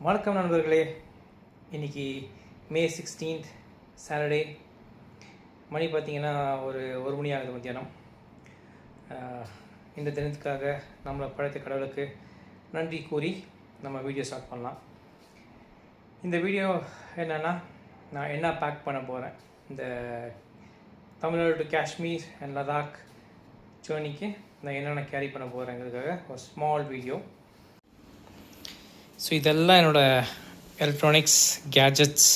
வணக்கம் நண்பர்களே. இன்றைக்கி மே 16 சாட்டர்டே. மணி பார்த்திங்கன்னா ஒரு மணி ஆகுது மத்தியானம். இந்த தினத்துக்காக நம்மளை படைத்த கடவுளுக்கு நன்றி கூறி நம்ம வீடியோ ஸ்டார்ட் பண்ணலாம். இந்த வீடியோ என்னென்னா, நான் என்ன பேக் பண்ண போகிறேன் இந்த தமிழ்நாடு டு காஷ்மீர் அண்ட் லடாக் ஜேர்னிக்கு நான் என்னென்ன கேரி பண்ண போகிறேங்கிறதுக்காக ஒரு ஸ்மால் வீடியோ. ஸோ இதெல்லாம் என்னோடய எலக்ட்ரானிக்ஸ் கேஜெட்ஸ்,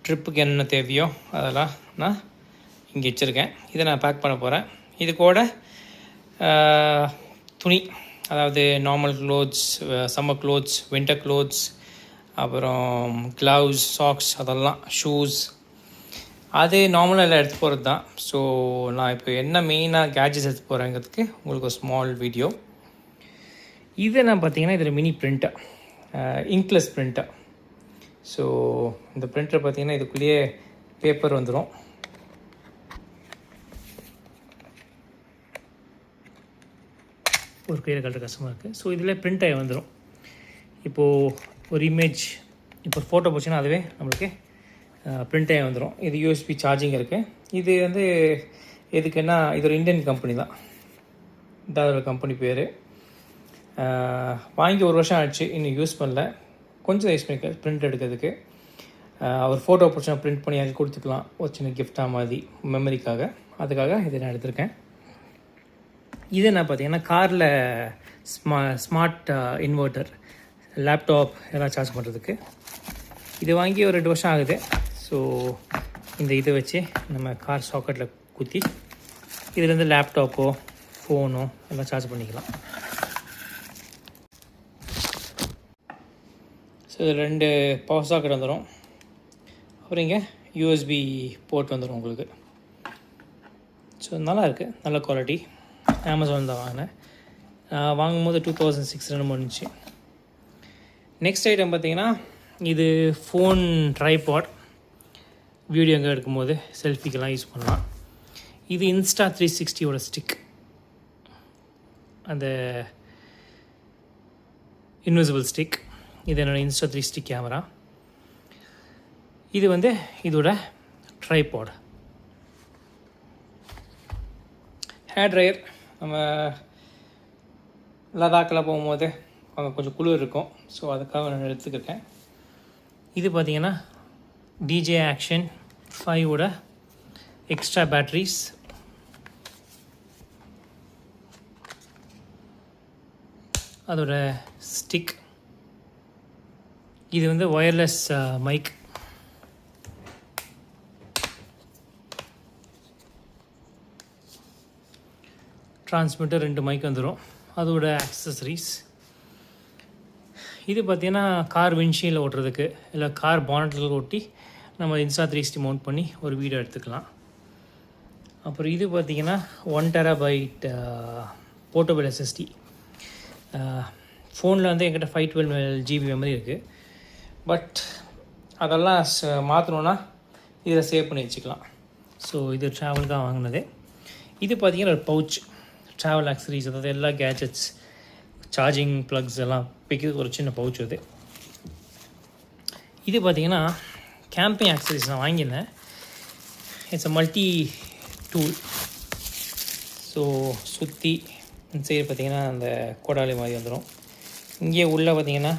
ட்ரிப்புக்கு என்னென்ன தேவையோ அதெல்லாம் நான் இங்கே வச்சுருக்கேன். இதை நான் பேக் பண்ண போகிறேன். இது கூட துணி, அதாவது normal clothes, summer clothes, winter clothes, அப்புறம் க்ளவுஸ், சாக்ஸ், அதெல்லாம் ஷூஸ், அது நார்மலாக எல்லாம் எடுத்து போகிறது தான். ஸோ நான் இப்போ என்ன மெயினாக கேஜெட்ஸ் எடுத்து போகிறேங்கிறதுக்கு உங்களுக்கு ஒரு ஸ்மால் வீடியோ. இது நான் பார்த்தீங்கன்னா இதில் மினி பிரிண்டர், இங்க்லெஸ் பிரிண்டர். ஸோ இந்த பிரிண்டர் பார்த்திங்கன்னா இதுக்குள்ளேயே பேப்பர் வந்துடும். ஒரு கையில் கட்டுற கஷ்டமாக இருக்குது. ஸோ இதில் பிரிண்ட் ஆகி வந்துடும். இப்போது ஒரு இமேஜ், இப்போ ஃபோட்டோ போச்சுன்னா அதுவே நம்மளுக்கு பிரிண்ட் ஆகி வந்துடும். இது யூஎஸ்பி சார்ஜிங் இருக்குது. இது வந்து எதுக்குன்னா, இது ஒரு இந்தியன் கம்பெனி தான். இதோட கம்பெனி பேர். வாங்கி ஒரு வருஷம் ஆச்சு, இன்னும் யூஸ் பண்ணல. கொஞ்சம் யூஸ் பண்ணிக்க பிரிண்ட் எடுக்கிறதுக்கு. அவர் ஃபோட்டோ பிடிச்சா பிரிண்ட் பண்ணி அது கொடுத்துக்கலாம், ஒரு சின்ன கிஃப்டாக மாதிரி மெமரிக்காக. அதுக்காக இதை நான் எடுத்திருக்கேன். இதை நான் பார்த்தீங்கன்னா காரில் ஸ்மார்ட் இன்வெர்ட்டர், லேப்டாப் எல்லாம் சார்ஜ் பண்ணுறதுக்கு இது வாங்கி ஒரு 2 வருஷம் ஆகுது. ஸோ இந்த இதை வச்சு நம்ம கார் சாக்கெட்டில் குத்தி இதுலேருந்து லேப்டாப்போ ஃபோனோ எல்லாம் சார்ஜ் பண்ணிக்கலாம். ஸோ இது 2 பவர் சாக்கெட் வந்துடும். அப்புறம் இங்கே யூஎஸ்பி போர்ட் வந்துடும் உங்களுக்கு. ஸோ நல்லா இருக்குது, நல்ல குவாலிட்டி. அமேசான் தான் வாங்கினேன். வாங்கும்போது 2600 வந்துச்சு. நெக்ஸ்ட் ஐட்டம் பார்த்திங்கன்னா, இது ஃபோன் ட்ரைபாட். வீடியோ எங்கே எடுக்கும்போது செல்ஃபிக்கெல்லாம் யூஸ் பண்ணலாம். இது இன்ஸ்டா 360ஓட ஸ்டிக், அந்த இன்விசிபிள் ஸ்டிக். இது என்னோடய இன்ஸ்டா 360 கேமரா. இது வந்து இதோட ட்ரைபாட். Hair dryer. நம்ம லடாக்கில் போகும்போது அங்கே கொஞ்சம் குளிர் இருக்கும். ஸோ அதுக்காக நான் எடுத்துக்கிட்டேன். இது பார்த்திங்கன்னா டிஜே ஆக்ஷன் 5ஓட எக்ஸ்ட்ரா பேட்ரிஸ். அதோட ஸ்டிக். இது வந்து ஒயர்லெஸ் மைக். ட்ரான்ஸ்மிட்டர் 2 மைக் வந்துடும். அதோட ஆக்சசரிஸ். இது பார்த்திங்கன்னா கார் விண்ட்ஷீல்டில் ஓட்டுறதுக்கு, இல்லை கார் பானட்டில் ஓட்டி நம்ம இன்ஸ்டா 360 மவுண்ட் பண்ணி ஒரு வீடியோ எடுத்துக்கலாம். அப்புறம் இது பார்த்திங்கன்னா 1 TB போர்ட்டபிள் SSD. ஃபோனில் வந்து என்கிட்ட 512 GB மெமரி இருக்குது. பட் அதெல்லாம் மாற்றணுன்னா இதில் சேவ் பண்ணி வச்சுக்கலாம். ஸோ இது ட்ராவலுக்காக வாங்கினது. இது பார்த்திங்கன்னா ஒரு பவுச், ட்ராவல் ஆக்சரிஸ், அதாவது எல்லா கேஜெட்ஸ், சார்ஜிங் ப்ளக்ஸ் எல்லாம் பிக்கிறது ஒரு சின்ன பவுச். அது இது பார்த்திங்கன்னா கேம்பிங் ஆக்சரிஸ் நான் வாங்கியிருந்தேன். It's a multi tool. So சுற்றி இந்த சைடு பார்த்திங்கன்னா அந்த கோடாலி மாதிரி வந்துடும். இங்கே உள்ளே பார்த்திங்கன்னா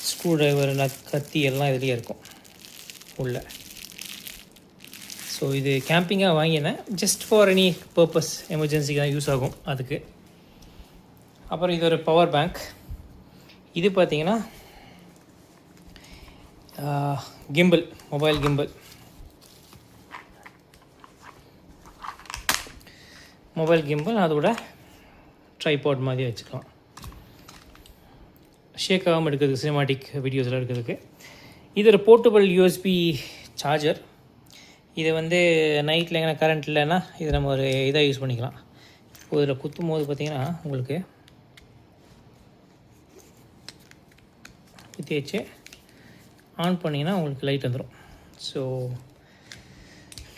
ஸ்க்ரூ ட்ரைவர், கத்தி எல்லாம் இதுலேயே இருக்கும் உள்ளே. ஸோ இது கேம்பிங்காக வாங்கினேன். ஜஸ்ட் ஃபார் எனி பர்பஸ், எமர்ஜென்சிக்கு தான் யூஸ் ஆகும் அதுக்கு. அப்புறம் இது ஒரு பவர் பேங்க். இது பார்த்திங்கன்னா gimbal, mobile gimbal. Mobile gimbal அதோட ட்ரைபாட் மாதிரி வச்சுக்கலாம். ஷேக் ஆகாமல் எடுக்கிறதுக்கு, சினிமாட்டிக் வீடியோஸில் எடுக்கிறதுக்கு. இது ஒரு போர்ட்டபிள் யூஎஸ்பி சார்ஜர். இது வந்து நைட்டில் எங்கன்னா கரண்ட் இல்லைன்னா இது நம்ம ஒரு இதாக யூஸ் பண்ணிக்கலாம். இப்போ இதில் குத்தும் போது பார்த்திங்கன்னா உங்களுக்கு குத்தி வச்சு ஆன் பண்ணிங்கன்னா உங்களுக்கு லைட் வந்துடும். ஸோ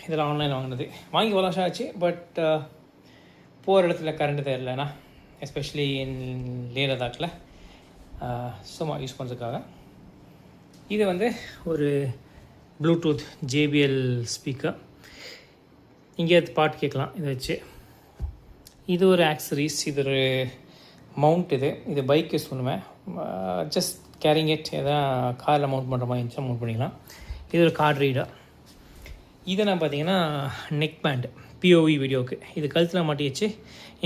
இதெல்லாம் ஆன்லைன் வாங்கினது. வாங்கி ஒரு வருஷம் ஆச்சு. பட் போகிற இடத்துல கரண்ட்டு தெரியலண்ணா, எஸ்பெஷலி இன் லே லடாக்கில் சும்மா யூஸ் பண்ணுறதுக்காக. இது வந்து ஒரு ப்ளூடூத் JBL ஸ்பீக்கர். இங்கே பாட்டு கேட்கலாம் இதை வச்சு. இது ஒரு ஆக்சரிஸ், இது ஒரு மவுண்ட். இது பைக் யூஸ் பண்ணுவேன். Just carrying it. எதாவது காரில் மவுண்ட் பண்ணுற மாதிரி இருந்துச்சுன்னா மவுண்ட் பண்ணிக்கலாம். இது ஒரு கார்ட் ரீடர். இதை நான் பார்த்தீங்கன்னா நெக் பேண்டு POV வீடியோவுக்கு இது கழுத்தில் மாட்டி வச்சு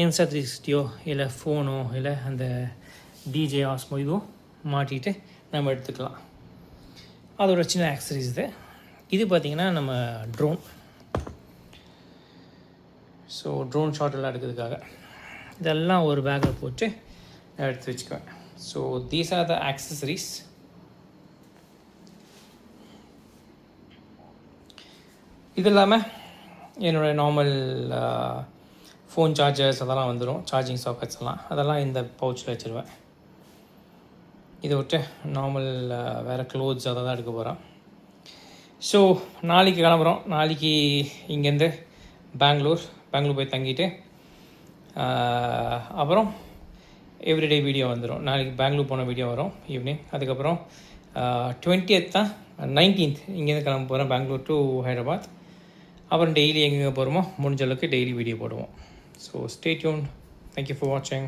Insta 360 இல்லை ஃபோனோ இல்லை அந்த DJ ஆஸ்மோ இதுவும் மாட்டிட்டு நம்ம எடுத்துக்கலாம். அதோட சின்ன ஆக்சரிஸ் இது பார்த்திங்கன்னா நம்ம ட்ரோன். ஸோ ட்ரோன் ஷாட் எல்லாம் எடுக்கிறதுக்காக இதெல்லாம் ஒரு பேக்கில் போட்டு நான் எடுத்து வச்சுக்குவேன். So these are the accessories. இது இல்லாமல் என்னோடய நார்மல் ஃபோன் சார்ஜர்ஸ் அதெல்லாம் வந்துடும், சார்ஜிங் சாக்கெட்ஸ் எல்லாம், அதெல்லாம் இந்த பவுச்சில் வச்சுருவேன். இதை விட்டு நார்மல் வேறு க்ளோத்ஸ் அதை தான் எடுக்க போகிறேன். ஸோ நாளைக்கு கிளம்புறோம். நாளைக்கு இங்கேருந்து பெங்களூர் போய் தங்கிட்டு அப்புறம் எவ்ரிடே வீடியோ வந்துடும். நாளைக்கு பெங்களூர் போன வீடியோ வரும் ஈவினிங். அதுக்கப்புறம் 20th தான் 19th இங்கேருந்து கிளம்ப போகிறேன் பெங்களூர் டு ஹைதராபாத். அப்புறம் டெய்லி எங்கெங்கே போகிறோமோ முடிஞ்ச அளவுக்கு டெய்லி வீடியோ போடுவோம். So stay tuned. Thank you for வாட்சிங்.